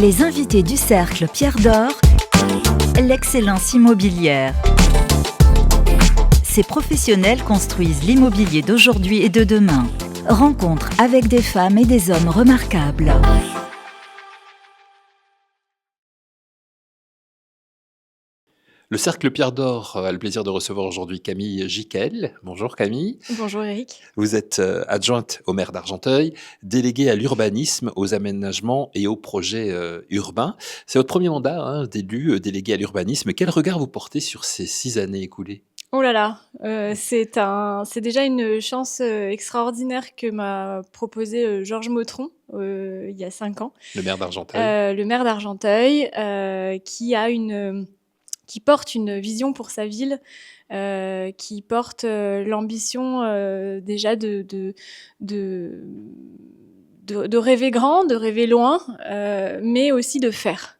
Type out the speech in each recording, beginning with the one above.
Les invités du Cercle Pierre d'Or, l'excellence immobilière. Ces professionnels construisent l'immobilier d'aujourd'hui et de demain. Rencontre avec des femmes et des hommes remarquables. Le Cercle Pierre d'Or a le plaisir de recevoir aujourd'hui Camille Jiquel. Bonjour Camille. Bonjour Eric. Vous êtes adjointe au maire d'Argenteuil, déléguée à l'urbanisme, aux aménagements et aux projets urbains. C'est votre premier mandat d'élu délégué à l'urbanisme. Quel regard vous portez sur ces 6 années écoulées ? Oh là là, c'est déjà une chance extraordinaire que m'a proposé Georges Mautron il y a 5 ans. Le maire d'Argenteuil. Le maire d'Argenteuil qui porte une vision pour sa ville, qui porte l'ambition déjà de rêver grand, de rêver loin, mais aussi de faire.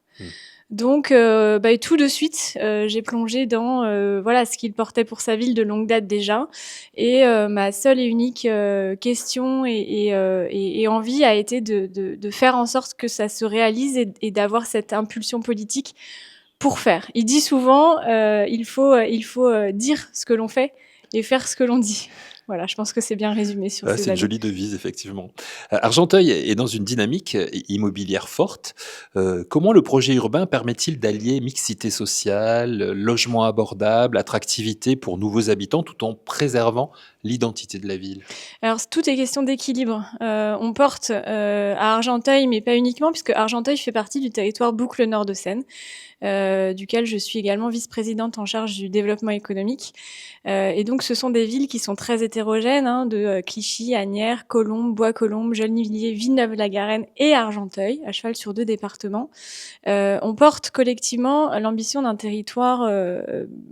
Donc, tout de suite, j'ai plongé dans ce qu'il portait pour sa ville de longue date déjà. Et ma seule et unique question et envie a été de faire en sorte que ça se réalise et d'avoir cette impulsion politique pour faire. Il dit souvent, il faut dire ce que l'on fait et faire ce que l'on dit. Voilà, je pense que c'est bien résumé sur ces C'est une années. jolie devise, effectivement. Argenteuil est dans une dynamique immobilière forte. Comment le projet urbain permet-il d'allier mixité sociale, logement abordable, attractivité pour nouveaux habitants, tout en préservant l'identité de la ville ? Alors, tout est question d'équilibre. On porte à Argenteuil, mais pas uniquement, puisque Argenteuil fait partie du territoire Boucle Nord de Seine, duquel je suis également vice-présidente en charge du développement économique. Et donc, ce sont des villes qui sont très hétérogènes, de Clichy, Asnières, Colombes, Bois-Colombes, Gennevilliers, Villeneuve-la-Garenne et Argenteuil, à cheval sur 2 départements. On porte collectivement l'ambition d'un territoire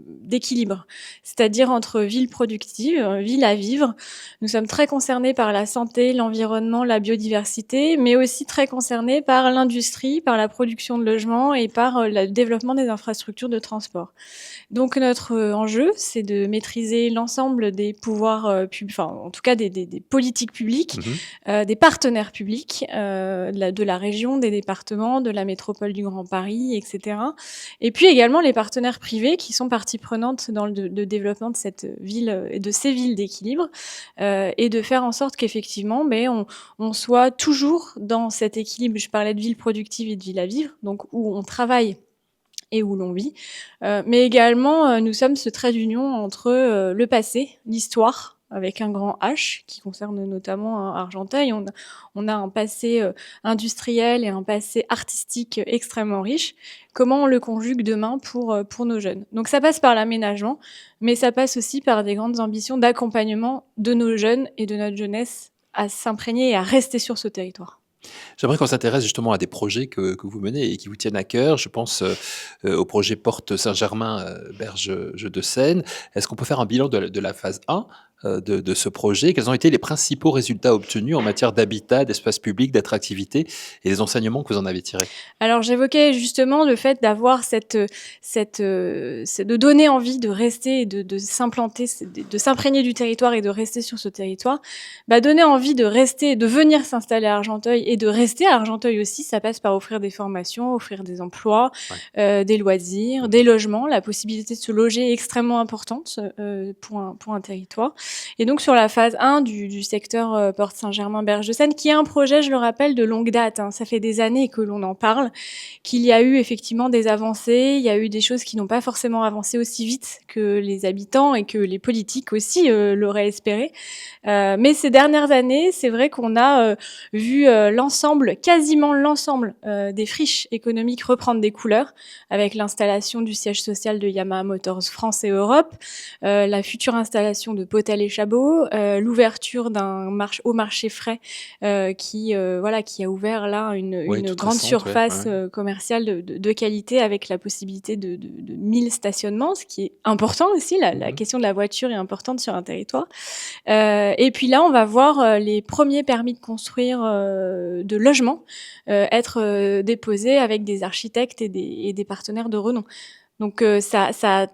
d'équilibre, c'est-à-dire entre villes productives, villes à vivre. Nous sommes très concernés par la santé, l'environnement, la biodiversité, mais aussi très concernés par l'industrie, par la production de logements et par le développement des infrastructures de transport. Donc notre enjeu, c'est de maîtriser l'ensemble des pouvoirs publics, en tout cas des politiques publiques, des partenaires publics de la région, des départements, de la métropole du Grand Paris, etc. Et puis également les partenaires privés qui sont partie prenante dans le développement de cette ville et de ces villes d'équilibre, et de faire en sorte qu'effectivement, on soit toujours dans cet équilibre. Je parlais de ville productive et de ville à vivre, donc où on travaille et où l'on vit. Mais également, nous sommes ce trait d'union entre le passé, l'histoire, avec un grand H, qui concerne notamment Argenteuil. On a un passé industriel et un passé artistique extrêmement riche. Comment on le conjugue demain pour nos jeunes ? Donc ça passe par l'aménagement, mais ça passe aussi par des grandes ambitions d'accompagnement de nos jeunes et de notre jeunesse à s'imprégner et à rester sur ce territoire. J'aimerais qu'on s'intéresse justement à des projets que vous menez et qui vous tiennent à cœur. Je pense au projet Porte Saint-Germain, Berge de Seine. Est-ce qu'on peut faire un bilan de la phase 1 de ce projet ? Quels ont été les principaux résultats obtenus en matière d'habitat, d'espace public, d'attractivité et les enseignements que vous en avez tirés ? Alors j'évoquais justement le fait d'avoir de donner envie de rester et de s'implanter, de s'imprégner du territoire et de rester sur ce territoire. Donner envie de rester, de venir s'installer à Argenteuil et de rester à Argenteuil aussi, ça passe par offrir des formations, offrir des emplois, des loisirs, des logements. La possibilité de se loger est extrêmement importante pour un territoire. Et donc sur la phase 1 du secteur Porte Saint-Germain, Berge de Seine, qui est un projet, je le rappelle, de longue date. Ça fait des années que l'on en parle, qu'il y a eu effectivement des avancées, il y a eu des choses qui n'ont pas forcément avancé aussi vite que les habitants et que les politiques aussi l'auraient espéré. Mais ces dernières années, c'est vrai qu'on a vu quasiment l'ensemble des friches économiques reprendre des couleurs, avec l'installation du siège social de Yamaha Motors France et Europe, la future installation de Potel et Chabot, l'ouverture au marché frais qui a ouvert là une grande surface commerciale de qualité avec la possibilité de 1000 stationnements, ce qui est important aussi. La question de la voiture est importante sur un territoire. Et puis là, on va voir les premiers permis de construire de logements être déposés avec des architectes et des partenaires de renom. Donc ça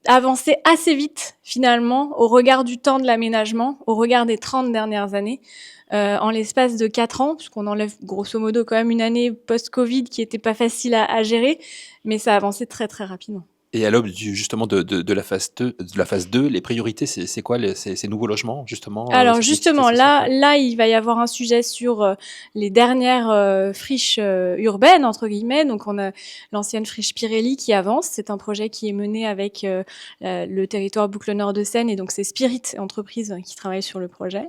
avancé assez vite, finalement, au regard du temps de l'aménagement, au regard des 30 dernières années. En l'espace de 4 ans, puisqu'on enlève grosso modo quand même une année post-Covid qui était pas facile à gérer, mais ça a avancé très très rapidement. Et à l'aube justement de la phase 2, les priorités, c'est quoi ces nouveaux logements, justement Alors c'est justement, sur quoi? là, il va y avoir un sujet sur les dernières friches urbaines, entre guillemets. Donc on a l'ancienne friche Pirelli qui avance. C'est un projet qui est mené avec le territoire Boucle Nord de Seine, et donc c'est Spirit Entreprise qui travaille sur le projet.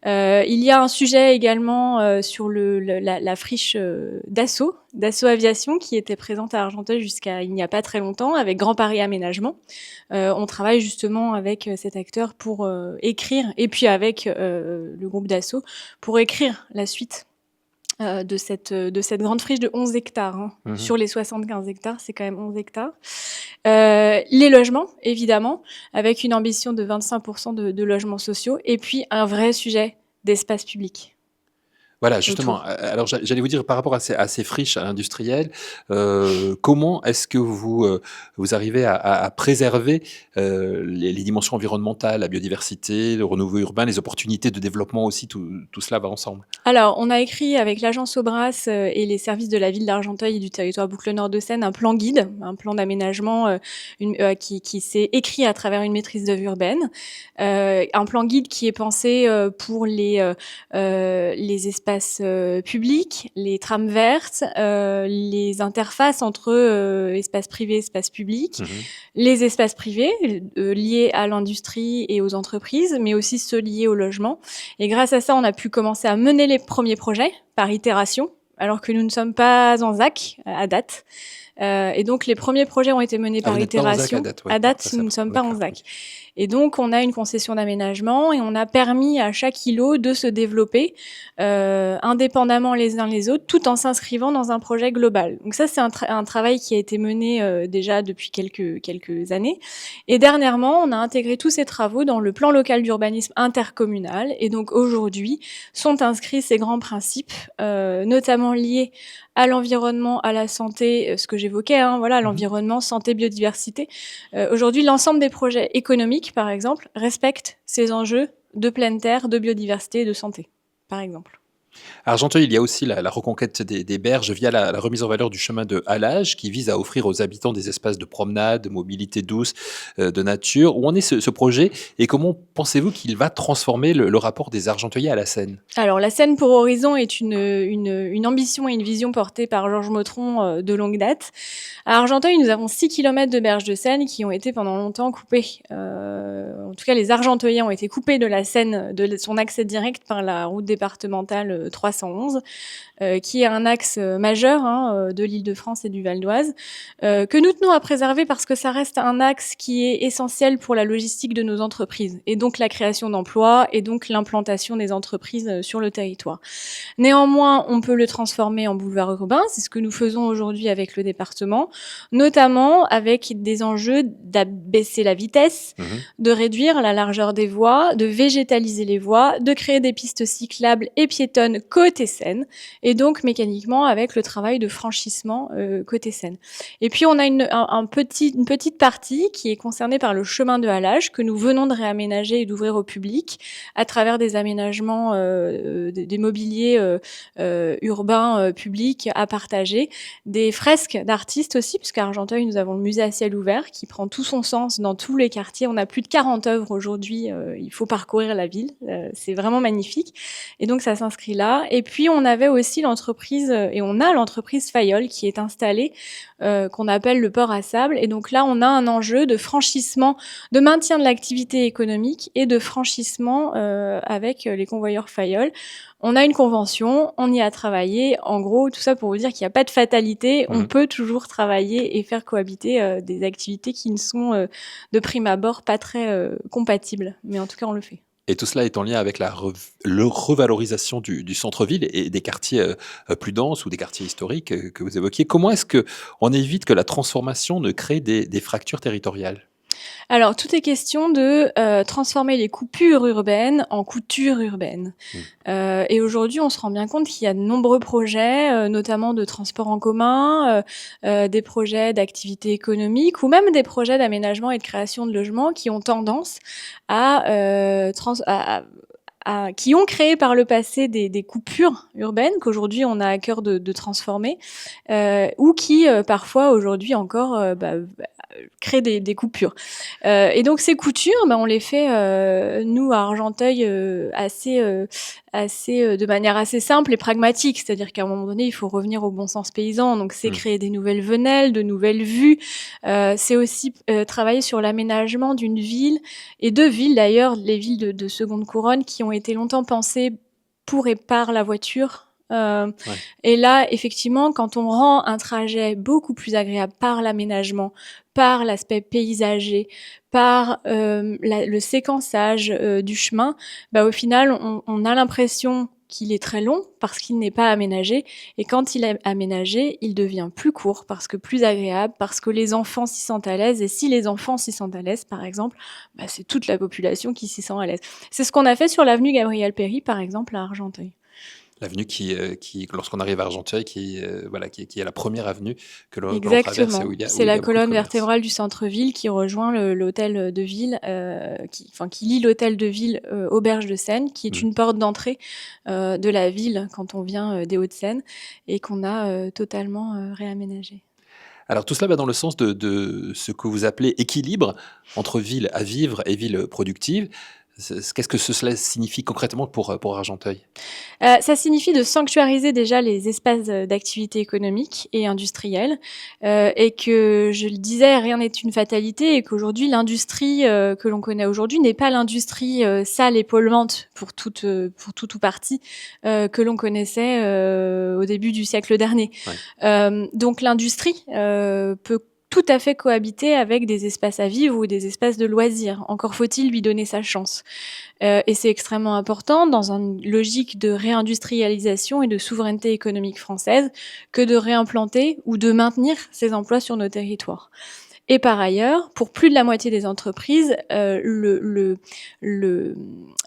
Il y a un sujet également sur la friche Dassault Aviation, qui était présente à Argenteuil jusqu'à il n'y a pas très longtemps, avec Grand Paris Aménagement. On travaille justement avec cet acteur pour écrire, et puis avec le groupe Dassault, pour écrire la suite de cette grande friche de 11 hectares. Sur les 75 hectares, c'est quand même 11 hectares. Les logements, évidemment, avec une ambition de 25% de logements sociaux, et puis un vrai sujet d'espace public. Voilà, justement. Alors, j'allais vous dire, par rapport à ces friches industrielles, comment est-ce que vous arrivez à préserver les dimensions environnementales, la biodiversité, le renouveau urbain, les opportunités de développement aussi, tout cela va ensemble? Alors, on a écrit avec l'agence Aubrac et les services de la ville d'Argenteuil et du territoire Boucle Nord de Seine un plan guide, un plan d'aménagement qui s'est écrit à travers une maîtrise d'œuvre urbaine, un plan guide qui est pensé pour les espaces publics, les trames vertes, les interfaces entre espaces privés, espaces publics, les espaces privés liés à l'industrie et aux entreprises, mais aussi ceux liés au logement. Et grâce à ça, on a pu commencer à mener les premiers projets par itération, alors que nous ne sommes pas en ZAC à date. Et donc, les premiers projets ont été menés par itération. À date, nous ne sommes pas en ZAC. Et donc, on a une concession d'aménagement et on a permis à chaque îlot de se développer indépendamment les uns les autres, tout en s'inscrivant dans un projet global. Donc ça, c'est un travail qui a été mené déjà depuis quelques années. Et dernièrement, on a intégré tous ces travaux dans le plan local d'urbanisme intercommunal. Et donc, aujourd'hui, sont inscrits ces grands principes, notamment liés à l'environnement, à la santé, ce que j'évoquais, l'environnement, santé, biodiversité. Aujourd'hui, l'ensemble des projets économiques, par exemple, respectent ces enjeux de pleine terre, de biodiversité et de santé, par exemple. À Argenteuil, il y a aussi la reconquête des berges via la remise en valeur du chemin de halage qui vise à offrir aux habitants des espaces de promenade, de mobilité douce, de nature. Où en est ce projet et comment pensez-vous qu'il va transformer le rapport des Argenteuillais à la Seine? Alors, la Seine pour Horizon est une ambition et une vision portée par Georges Motron de longue date. À Argenteuil, nous avons 6 km de berges de Seine qui ont été pendant longtemps coupées. En tout cas, les Argenteuillais ont été coupés de la Seine, de son accès direct par la route départementale 311, qui est un axe majeur de l'Île-de-France et du Val d'Oise, que nous tenons à préserver parce que ça reste un axe qui est essentiel pour la logistique de nos entreprises, et donc la création d'emplois, et donc l'implantation des entreprises sur le territoire. Néanmoins, on peut le transformer en boulevard urbain, c'est ce que nous faisons aujourd'hui avec le département, notamment avec des enjeux d'abaisser la vitesse, de réduire la largeur des voies, de végétaliser les voies, de créer des pistes cyclables et piétonnes côté Seine, et donc mécaniquement avec le travail de franchissement côté Seine. Et puis on a une petite partie qui est concernée par le chemin de halage que nous venons de réaménager et d'ouvrir au public à travers des aménagements des mobiliers urbains publics à partager, des fresques d'artistes aussi, puisqu'à Argenteuil nous avons le musée à ciel ouvert qui prend tout son sens dans tous les quartiers. On a plus de 40 œuvres aujourd'hui, il faut parcourir la ville, c'est vraiment magnifique, et donc ça s'inscrit là. Et puis on avait aussi l'entreprise, et on a l'entreprise Fayol qui est installée, qu'on appelle le port à sable, et donc là on a un enjeu de franchissement, de maintien de l'activité économique et de franchissement avec les convoyeurs Fayol. On a une convention, on y a travaillé. En gros, tout ça pour vous dire qu'il n'y a pas de fatalité. On peut toujours travailler et faire cohabiter des activités qui ne sont de prime abord pas très compatibles. Mais en tout cas, on le fait. Et tout cela est en lien avec la revalorisation du centre-ville et des quartiers plus denses ou des quartiers historiques que vous évoquiez. Comment est-ce qu'on évite que la transformation ne crée des fractures territoriales? Alors, tout est question de transformer les coupures urbaines en coutures urbaines. Et aujourd'hui, on se rend bien compte qu'il y a de nombreux projets, notamment de transport en commun, des projets d'activité économique ou même des projets d'aménagement et de création de logements qui ont tendance qui ont créé par le passé des coupures urbaines qu'aujourd'hui on a à cœur de transformer, ou qui parfois aujourd'hui encore créent des coupures. Et donc ces coutures, on les fait nous à Argenteuil de manière assez simple et pragmatique, c'est-à-dire qu'à un moment donné il faut revenir au bon sens paysan. Donc c'est créer des nouvelles venelles, de nouvelles vues. C'est aussi travailler sur l'aménagement d'une ville et de villes d'ailleurs, les villes de seconde couronne qui ont été longtemps pensées pour et par la voiture. Et là, effectivement, quand on rend un trajet beaucoup plus agréable par l'aménagement, par l'aspect paysager, par le séquençage du chemin, au final, on a l'impression qu'il est très long parce qu'il n'est pas aménagé. Et quand il est aménagé, il devient plus court parce que plus agréable, parce que les enfants s'y sentent à l'aise. Et si les enfants s'y sentent à l'aise, par exemple, c'est toute la population qui s'y sent à l'aise. C'est ce qu'on a fait sur l'avenue Gabriel Péri, par exemple, à Argenteuil. L'avenue qui lorsqu'on arrive à Argenteuil, qui est la première avenue que l'on traverse. Exactement. C'est la colonne vertébrale du centre-ville qui rejoint l'hôtel de ville, qui lie l'hôtel de ville Auberge de Seine, qui est une porte d'entrée de la ville quand on vient des Hauts-de-Seine et qu'on a totalement réaménagé. Alors tout cela va dans le sens de ce que vous appelez équilibre entre ville à vivre et ville productive. Qu'est-ce que cela signifie concrètement pour Argenteuil ? Ça signifie de sanctuariser déjà les espaces d'activité économique et industrielle, et que, je le disais, rien n'est une fatalité et qu'aujourd'hui, l'industrie que l'on connaît aujourd'hui n'est pas l'industrie sale et polluante pour tout ou partie que l'on connaissait au début du siècle dernier. Ouais. Donc l'industrie peut tout à fait cohabiter avec des espaces à vivre ou des espaces de loisirs. Encore faut-il lui donner sa chance. Et c'est extrêmement important dans une logique de réindustrialisation et de souveraineté économique française que de réimplanter ou de maintenir ces emplois sur nos territoires. Et par ailleurs, pour plus de la moitié des entreprises,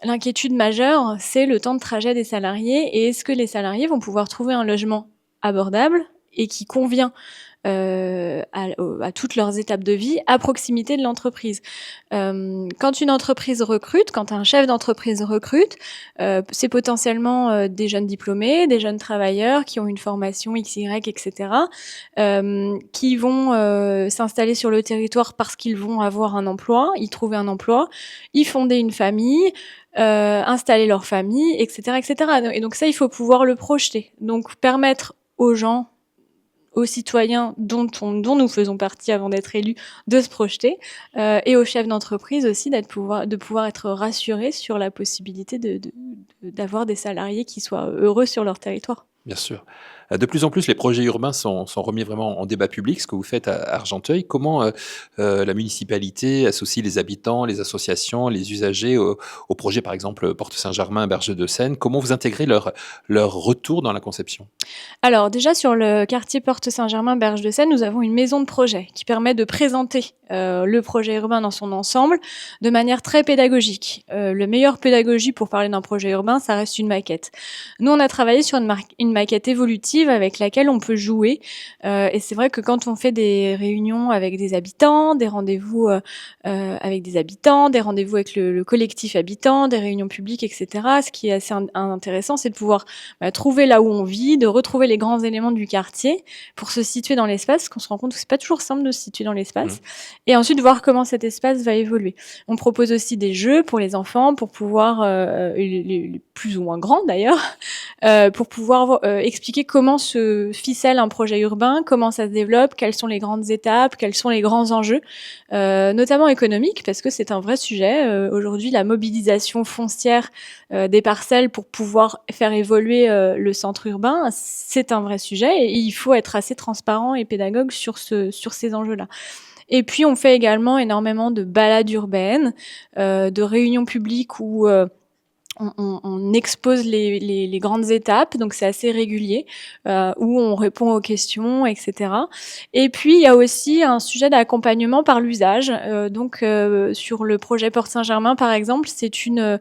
l'inquiétude majeure, c'est le temps de trajet des salariés et est-ce que les salariés vont pouvoir trouver un logement abordable et qui convient à toutes leurs étapes de vie à proximité de l'entreprise. Quand une entreprise recrute, quand un chef d'entreprise recrute, c'est potentiellement des jeunes diplômés, des jeunes travailleurs qui ont une formation XY, etc., qui vont s'installer sur le territoire parce qu'ils vont avoir un emploi, y trouver un emploi, y fonder une famille, installer leur famille, etc., etc. Et donc ça, il faut pouvoir le projeter. Donc permettre aux gens, aux citoyens dont nous faisons partie avant d'être élus, de se projeter, et aux chefs d'entreprise aussi de pouvoir être rassurés sur la possibilité d'avoir des salariés qui soient heureux sur leur territoire. Bien sûr. De plus en plus, les projets urbains sont remis vraiment en débat public, ce que vous faites à Argenteuil. Comment la municipalité associe les habitants, les associations, les usagers au projet, par exemple, Porte Saint-Germain, Berge de Seine? Comment vous intégrez leur retour dans la conception? Alors déjà, sur le quartier Porte Saint-Germain, Berge de Seine, nous avons une maison de projet qui permet de présenter le projet urbain dans son ensemble de manière très pédagogique. Le meilleure pédagogie pour parler d'un projet urbain, ça reste une maquette. Nous, on a travaillé sur une maquette évolutive avec laquelle on peut jouer. Et c'est vrai que quand on fait des réunions avec des habitants, des rendez-vous avec des habitants, des rendez-vous avec le collectif habitant, des réunions publiques, etc., ce qui est assez intéressant, c'est de pouvoir trouver là où on vit, de retrouver les grands éléments du quartier pour se situer dans l'espace, parce qu'on se rend compte que c'est pas toujours simple de se situer dans l'espace. Et ensuite voir comment cet espace va évoluer. On propose aussi des jeux pour les enfants, pour pouvoir, les plus ou moins grands d'ailleurs, pour pouvoir expliquer comment se ficelle un projet urbain, comment ça se développe, quelles sont les grandes étapes, quels sont les grands enjeux, notamment économiques, parce que c'est un vrai sujet. Aujourd'hui, la mobilisation foncière des parcelles pour pouvoir faire évoluer le centre urbain, c'est un vrai sujet et il faut être assez transparent et pédagogue sur ces enjeux-là. Et puis, on fait également énormément de balades urbaines, de réunions publiques où on expose les grandes étapes, donc c'est assez régulier, où on répond aux questions, etc. Et puis, il y a aussi un sujet d'accompagnement par l'usage. Donc, sur le projet Porte Saint-Germain, par exemple, c'est une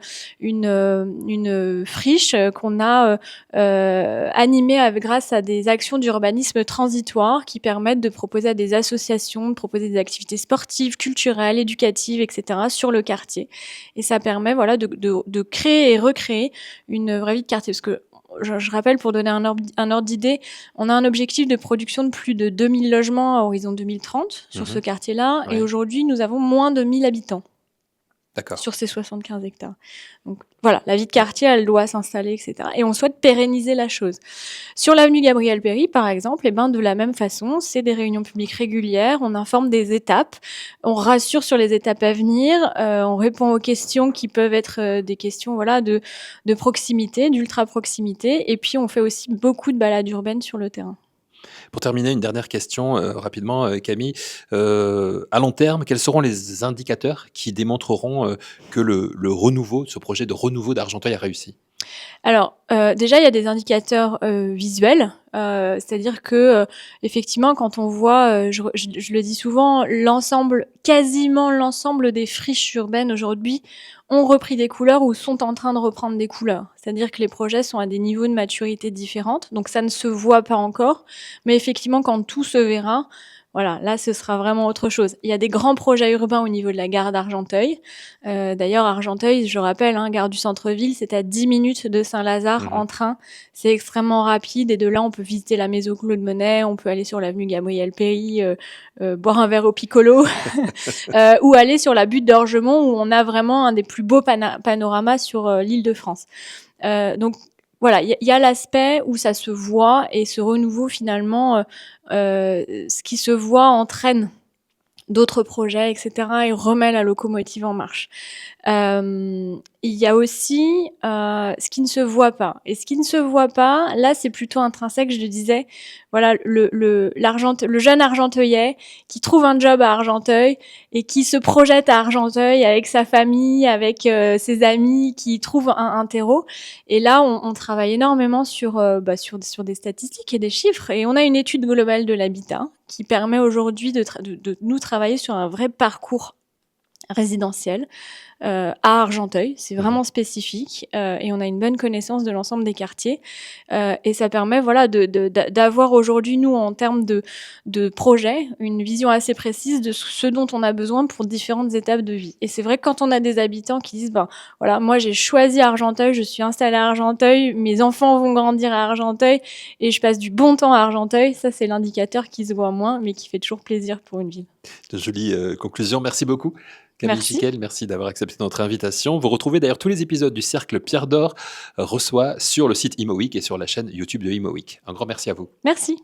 friche qu'on a animée grâce à des actions d'urbanisme transitoire qui permettent de proposer à des associations, de proposer des activités sportives, culturelles, éducatives, etc. sur le quartier. Et ça permet, voilà, de créer et recréer une vraie vie de quartier. Parce que je rappelle, pour donner un ordre d'idée, on a un objectif de production de plus de 2000 logements à horizon 2030 sur ce quartier-là. Ouais. Et aujourd'hui, nous avons moins de 1000 habitants D'accord. sur ces 75 hectares. Donc voilà, la vie de quartier, elle doit s'installer, etc. Et on souhaite pérenniser la chose. Sur l'avenue Gabriel Péri, par exemple, de la même façon, c'est des réunions publiques régulières, on informe des étapes, on rassure sur les étapes à venir, on répond aux questions qui peuvent être des questions, voilà, de proximité, d'ultra proximité, et puis on fait aussi beaucoup de balades urbaines sur le terrain. Pour terminer, une dernière question rapidement, Camille. À long terme, quels seront les indicateurs qui démontreront que le renouveau, ce projet de renouveau d'Argenteuil a réussi? Alors, déjà, il y a des indicateurs visuels, c'est-à-dire que effectivement, quand on voit, je le dis souvent, quasiment l'ensemble des friches urbaines aujourd'hui ont repris des couleurs ou sont en train de reprendre des couleurs. C'est-à-dire que les projets sont à des niveaux de maturité différents, donc ça ne se voit pas encore, mais effectivement, quand tout se verra, voilà, là, ce sera vraiment autre chose. Il y a des grands projets urbains au niveau de la gare d'Argenteuil. D'ailleurs, Argenteuil, je rappelle, gare du centre-ville, c'est à 10 minutes de Saint-Lazare en train. C'est extrêmement rapide et de là, on peut visiter la maison Claude Monet, on peut aller sur l'avenue Gabriel Péri, boire un verre au Piccolo, ou aller sur la butte d'Orgemont où on a vraiment un des plus beaux panoramas sur l'île de France. Donc, voilà, il y a l'aspect où ça se voit et ce renouveau finalement, ce qui se voit entraîne d'autres projets, etc. et remet la locomotive en marche. Il y a aussi ce qui ne se voit pas. Et ce qui ne se voit pas, là, c'est plutôt intrinsèque, je le disais. Voilà, le jeune Argenteuillet qui trouve un job à Argenteuil et qui se projette à Argenteuil avec sa famille, avec ses amis, qui trouve un terreau. Et là, on travaille énormément sur des statistiques et des chiffres. Et on a une étude globale de l'habitat qui permet aujourd'hui de nous travailler sur un vrai parcours résidentiel à Argenteuil. C'est vraiment spécifique et on a une bonne connaissance de l'ensemble des quartiers et ça permet, voilà, d'avoir aujourd'hui, nous, en termes de projet, une vision assez précise de ce dont on a besoin pour différentes étapes de vie. Et c'est vrai que quand on a des habitants qui disent, voilà, moi j'ai choisi Argenteuil, je suis installée à Argenteuil, mes enfants vont grandir à Argenteuil et je passe du bon temps à Argenteuil, ça c'est l'indicateur qui se voit moins mais qui fait toujours plaisir pour une ville. De jolies conclusions. Merci beaucoup. Camille Merci. Jiquel, merci d'avoir accepté notre invitation. Vous retrouvez d'ailleurs tous les épisodes du Cercle Pierre d'Or reçoit sur le site Imo Week et sur la chaîne YouTube de Imo Week. Un grand merci à vous. Merci.